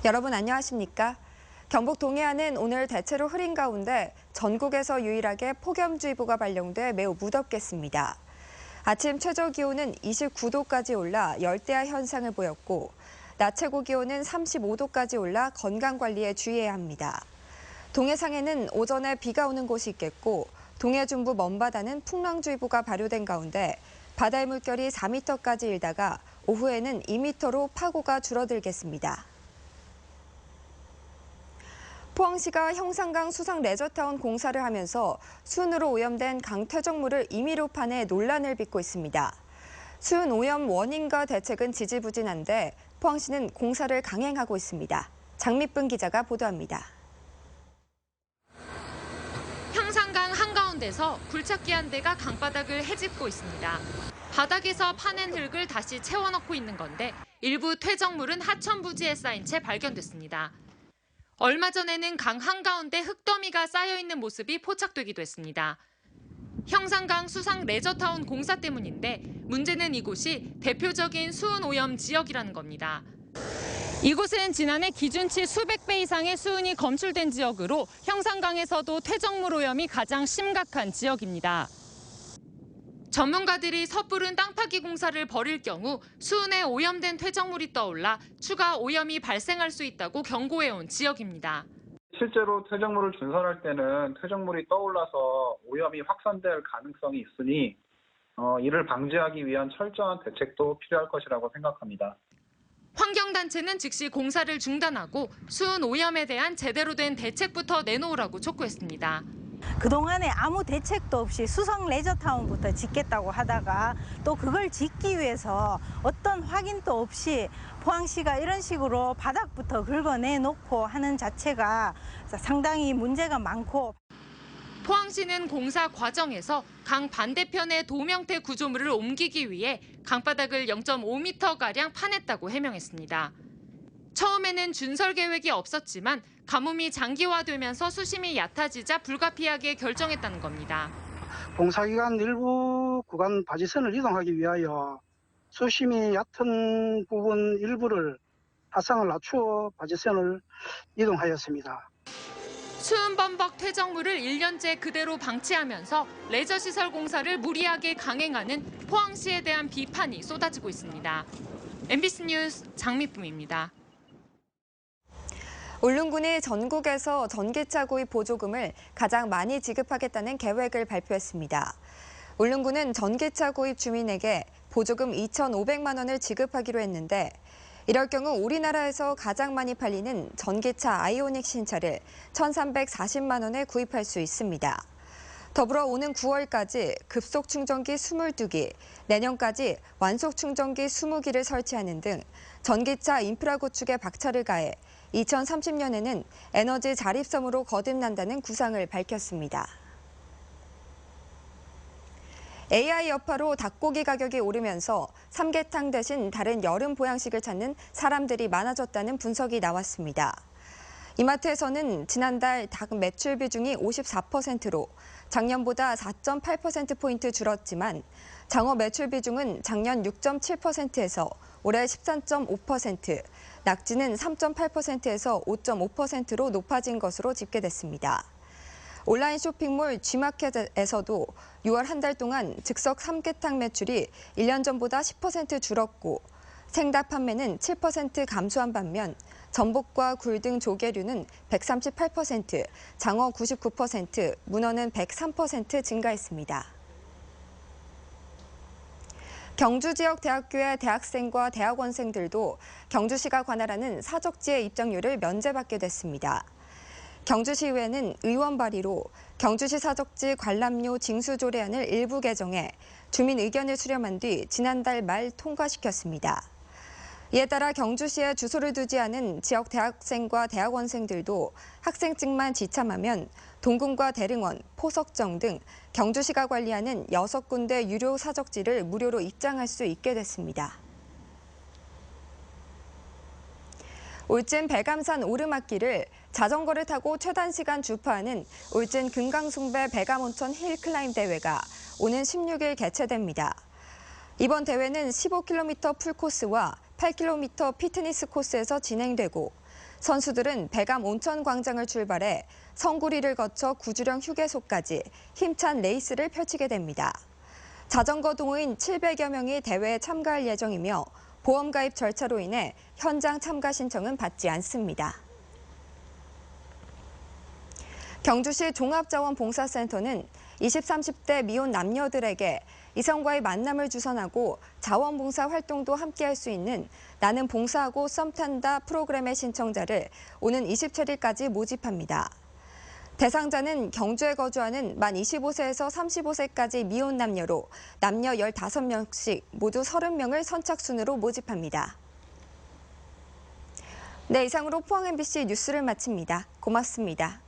여러분 안녕하십니까? 경북 동해안은 오늘 대체로 흐린 가운데 전국에서 유일하게 폭염주의보가 발령돼 매우 무덥겠습니다. 아침 최저 기온은 29도까지 올라 열대야 현상을 보였고 낮 최고 기온은 35도까지 올라 건강관리에 주의해야 합니다. 동해상에는 오전에 비가 오는 곳이 있겠고 동해 중부 먼바다는 풍랑주의보가 발효된 가운데 바다의 물결이 4m까지 일다가 오후에는 2m로 파고가 줄어들겠습니다. 포항시가 형산강 수상 레저타운 공사를 하면서 수은으로 오염된 강 퇴적물을 임의로 파내 논란을 빚고 있습니다. 수은 오염 원인과 대책은 지지부진한데 포항시는 공사를 강행하고 있습니다. 장미쁜 기자가 보도합니다. 형산강 한가운데서 굴착기 한 대가 강바닥을 헤집고 있습니다. 바닥에서 파낸 흙을 다시 채워 넣고 있는 건데 일부 퇴적물은 하천 부지에 쌓인 채 발견됐습니다. 얼마 전에는 강 한가운데 흙더미가 쌓여 있는 모습이 포착되기도 했습니다. 형산강 수상 레저타운 공사 때문인데 문제는 이곳이 대표적인 수은 오염 지역이라는 겁니다. 이곳은 지난해 기준치 수백 배 이상의 수은이 검출된 지역으로 형산강에서도 퇴적물 오염이 가장 심각한 지역입니다. 전문가들이 섣부른 땅 파기 공사를 벌일 경우 수은에 오염된 퇴적물이 떠올라 추가 오염이 발생할 수 있다고 경고해온 지역입니다. 실제로 퇴적물을 준설할 때는 퇴적물이 떠올라서 오염이 확산될 가능성이 있으니 이를 방지하기 위한 철저한 대책도 필요할 것이라고 생각합니다. 환경단체는 즉시 공사를 중단하고 수은 오염에 대한 제대로 된 대책부터 내놓으라고 촉구했습니다. 그동안에 아무 대책도 없이 수성 레저타운부터 짓겠다고 하다가 또 그걸 짓기 위해서 어떤 확인도 없이 포항시가 이런 식으로 바닥부터 긁어내놓고 하는 자체가 상당히 문제가 많고. 포항시는 공사 과정에서 강 반대편의 도명태 구조물을 옮기기 위해 강바닥을 0.5m가량 파냈다고 해명했습니다. 처음에는 준설 계획이 없었지만 가뭄이 장기화되면서 수심이 얕아지자 불가피하게 결정했다는 겁니다. 공사기간 일부 구간 바지선을 이동하기 위하여 수심이 얕은 부분 일부를 하상을 낮추어 바지선을 이동하였습니다. 수은 범벅 퇴적물을 1년째 그대로 방치하면서 레저시설 공사를 무리하게 강행하는 포항시에 대한 비판이 쏟아지고 있습니다. MBC 뉴스 장미쁨입니다. 울릉군이 전국에서 전기차 구입 보조금을 가장 많이 지급하겠다는 계획을 발표했습니다. 울릉군은 전기차 구입 주민에게 보조금 2,500만 원을 지급하기로 했는데 이럴 경우 우리나라에서 가장 많이 팔리는 전기차 아이오닉 신차를 1,340만 원에 구입할 수 있습니다. 더불어 오는 9월까지 급속 충전기 22기, 내년까지 완속 충전기 20기를 설치하는 등 전기차 인프라 구축에 박차를 가해 2030년에는 에너지 자립섬으로 거듭난다는 구상을 밝혔습니다. AI 여파로 닭고기 가격이 오르면서 삼계탕 대신 다른 여름 보양식을 찾는 사람들이 많아졌다는 분석이 나왔습니다. 이마트에서는 지난달 닭 매출 비중이 54%로 작년보다 4.8%포인트 줄었지만 장어 매출 비중은 작년 6.7%에서 올해 13.5%, 낙지는 3.8%에서 5.5%로 높아진 것으로 집계됐습니다. 온라인 쇼핑몰 G마켓에서도 6월 한 달 동안 즉석 삼계탕 매출이 1년 전보다 10% 줄었고 생닭 판매는 7% 감소한 반면 전복과 굴 등 조개류는 138%, 장어 99%, 문어는 103% 증가했습니다. 경주 지역 대학교의 대학생과 대학원생들도 경주시가 관할하는 사적지의 입장료를 면제받게 됐습니다. 경주시의회는 의원 발의로 경주시 사적지 관람료 징수 조례안을 일부 개정해 주민 의견을 수렴한 뒤 지난달 말 통과시켰습니다. 이에 따라 경주시에 주소를 두지 않은 지역 대학생과 대학원생들도 학생증만 지참하면 동궁과 대릉원, 포석정 등 경주시가 관리하는 6군데 유료 사적지를 무료로 입장할 수 있게 됐습니다. 울진 백암산 오르막길을 자전거를 타고 최단 시간 주파하는 울진 금강숭배 백암온천 힐클라임 대회가 오는 16일 개최됩니다. 이번 대회는 15km 풀코스와 8km 피트니스 코스에서 진행되고 선수들은 백암 온천광장을 출발해 성구리를 거쳐 구주령 휴게소까지 힘찬 레이스를 펼치게 됩니다. 자전거 동호인 700여 명이 대회에 참가할 예정이며 보험 가입 절차로 인해 현장 참가 신청은 받지 않습니다. 경주시 종합자원봉사센터는 20, 30대 미혼 남녀들에게 이성과의 만남을 주선하고 자원봉사 활동도 함께할 수 있는 나는 봉사하고 썸 탄다 프로그램의 신청자를 오는 27일까지 모집합니다. 대상자는 경주에 거주하는 만 25세에서 35세까지 미혼 남녀로 남녀 15명씩 모두 30명을 선착순으로 모집합니다. 네, 이상으로 포항 MBC 뉴스를 마칩니다. 고맙습니다.